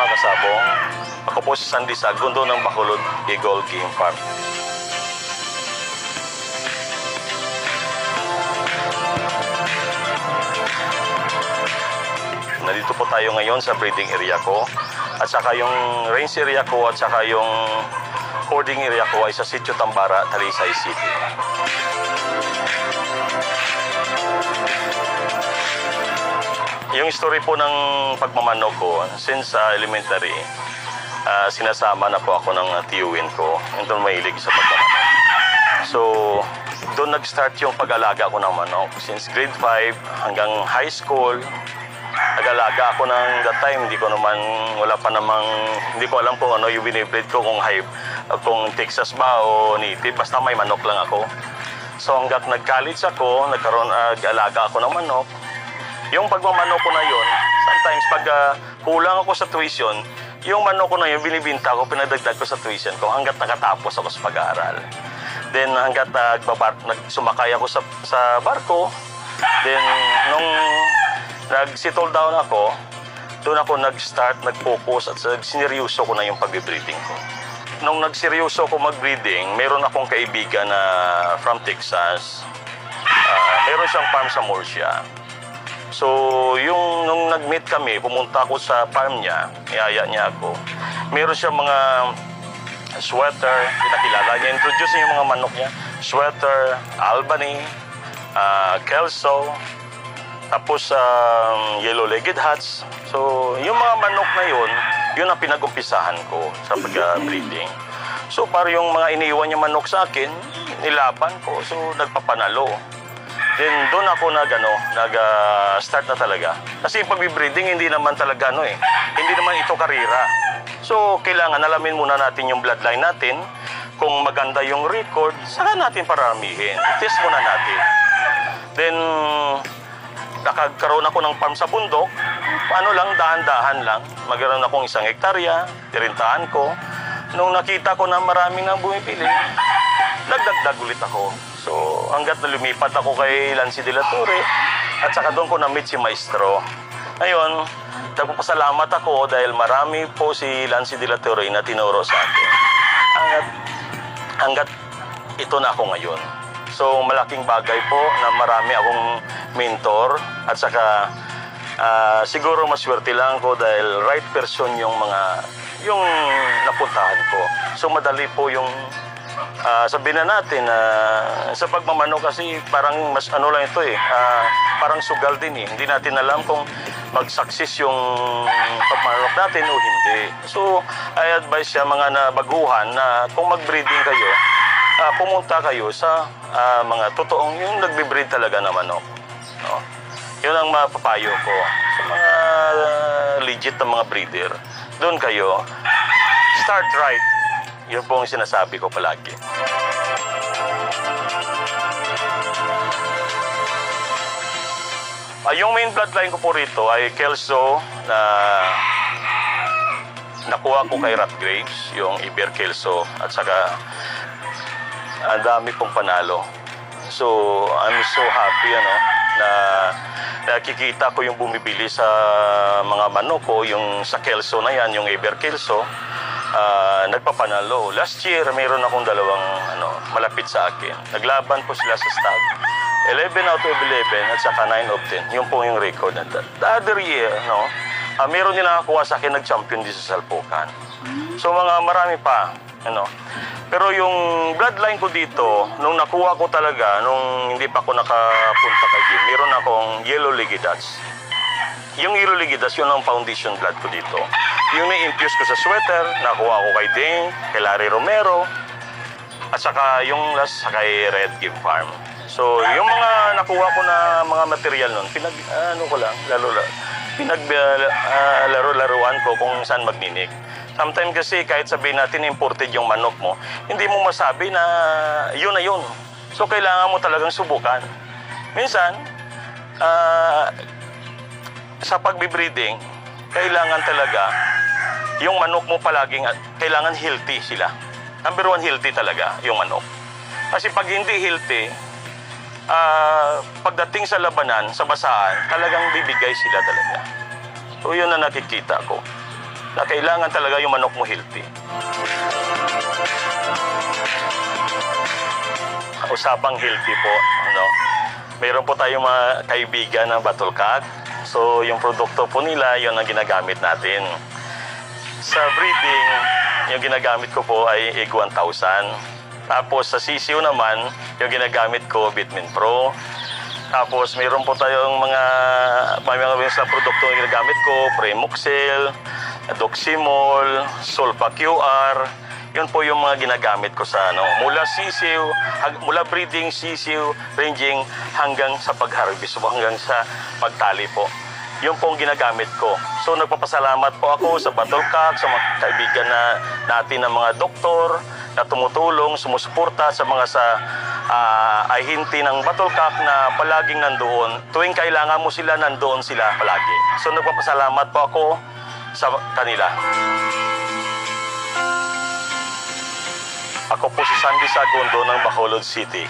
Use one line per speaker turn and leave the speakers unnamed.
mga kasabong. Ako po si Sandy Sagundo ng Bacolod Eagle Game Farm. Nandito po tayo ngayon sa breeding area ko. At saka yung range area ko at saka yung hoarding area ko ay sa Sitio Tambara, Talisay City. Yung story po ng pagmamanok ko, since elementary, sinasama na po ako ng tiyuin ko. Ito mahilig sa pagmamanok. So, doon nag-start yung pag-alaga ko ng manok. Since grade 5 hanggang high school, nag-alaga ako ng that time. Hindi ko alam kung ano yung binibreed ko, kung Texas ba o native. Basta may manok lang ako. So, hanggang nag-college ako, nag-alaga ako ng manok. Yung pagmamanok ko na yun, sometimes pag kulang ako sa tuition, yung manok ko na yun, binibinta ko, pinadagdag ko sa tuition ko hanggat nakatapos ako sa pag-aaral. Then hanggat sumakay ako sa barko, then nung nag-settle down ako, doon ako nag-start, nag-focus at sineryoso ko na yung pag-breeding ko. Nung nagseryoso ako mag-breeding, meron akong kaibigan na from Texas. Meron siyang farm sa Murcia. So, nung nag-meet kami, pumunta ako sa farm niya, niyaya niya ako. Meron siyang mga sweater, pinakilala niya, introduce niya yung mga manok niya. Sweater, Albany, Kelso, tapos yellow-legged hats. So, yung mga manok na yun ang pinag-umpisahan ko sa pag-breeding. So, para yung mga iniiwan niya manok sa akin, nilaban ko. So, nagpapanalo. Then doon ako nag-start na talaga. Kasi yung pag-breeding hindi naman talaga hindi naman ito karira. So kailangan alamin muna natin yung bloodline natin. Kung maganda yung record, saka natin paramihin. Test muna natin. Then nakagkaroon ako ng farm sa bundok. Dahan-dahan lang. Magkaroon akong 1 hektarya, tirintahan ko. Nung nakita ko na maraming nang bumipili, nagdagdag ulit ako. So, hanggat na lumipat ako kay Lancy de la Torre, at saka doon ko na-meet si Maestro. Ngayon, nagpapasalamat ako dahil marami po si Lancy de la Torre na tinuro sa akin. Hanggat ito na ako ngayon. So, malaking bagay po na marami akong mentor at saka siguro maswerte lang ko dahil right person yung napuntahan ko. So, madali po yung sabihin na natin sa pagmamanok kasi parang mas lang ito parang sugal din Hindi natin alam kung mag-success yung pagmamanok natin o hindi. So, I advise sa mga nabaguhan na kung mag-breeding kayo, pumunta kayo sa mga totoong yung nagbe-breed talaga na manok. No? Yun ang mapapayo ko sa mga legit na mga breeder. Doon kayo, start right. Yun po ang sinasabi ko palagi. Yung main bloodline ko po rito ay Kelso na nakuha ko kay Rat Graves, yung Iber Kelso. At saka ang dami pong panalo. So, I'm so happy na nakikita ko yung bumibili sa mga manok ko, yung sa Kelso na yan, yung Iber Kelso. Nagpapanalo. Last year, mayroon akong dalawang malapit sa akin. Naglaban po sila sa stud. 11 out of 11 at saka 9 of 10. Yun po yung record. The other year, meron din nakakuha sa akin, nag-champion din sa Salpukan. So, marami pa. Pero yung bloodline ko dito, nung nakuha ko talaga, nung hindi pa ako nakapunta kay Jim, meron akong yellow-legged hats. Yung yellow-legged hats, yun ang foundation blood ko dito. Yung na-infuse ko sa sweater, nakuha ko kay Ding, kay Larry Romero, at saka yung last kay Red Game Farm. So, yung mga nakuha ko na mga material nun, pinaglaro-laruan ko kung saan magninig. Sometimes kasi kahit sabihin natin imported yung manok mo, hindi mo masabi na yun na yun. So, kailangan mo talagang subukan. Minsan, sa pagbe-breeding, kailangan talaga yung manok mo palaging kailangan healthy sila. Number 1, healthy talaga yung manok. Kasi pag hindi healthy, pagdating sa labanan, sa basahan, talagang bibigay sila talaga. So, yun na nakikita ko. na kailangan talaga yung manok mo healthy. Usapang healthy po, ano, mayroon po tayong mga kaibigan na Batulcag. So, yung produkto po nila, yun ang ginagamit natin. Sa breeding, yung ginagamit ko po ay Egg 1000. Tapos sa sisiw naman, yung ginagamit ko, Vitamin Pro. Tapos mayroon po tayong mga sa produkto na ginagamit ko, Premoxil, Doximol, Sulfa QR. Yun po yung mga ginagamit ko sa mula sisiw, mula breeding, sisiw, ranging hanggang sa pag-harvest po, hanggang sa pagtali po. Yun po ang ginagamit ko. So nagpapasalamat po ako sa Batulcag, sa mga kaibigan natin na mga doktor na tumutulong, sumusuporta sa mga ahinti ng Batulcag na palaging nandoon. Tuwing kailangan mo sila, nandoon sila palagi. So nagpapasalamat po ako sa kanila. Ako po si Sandy Sagundo ng Bacolod City.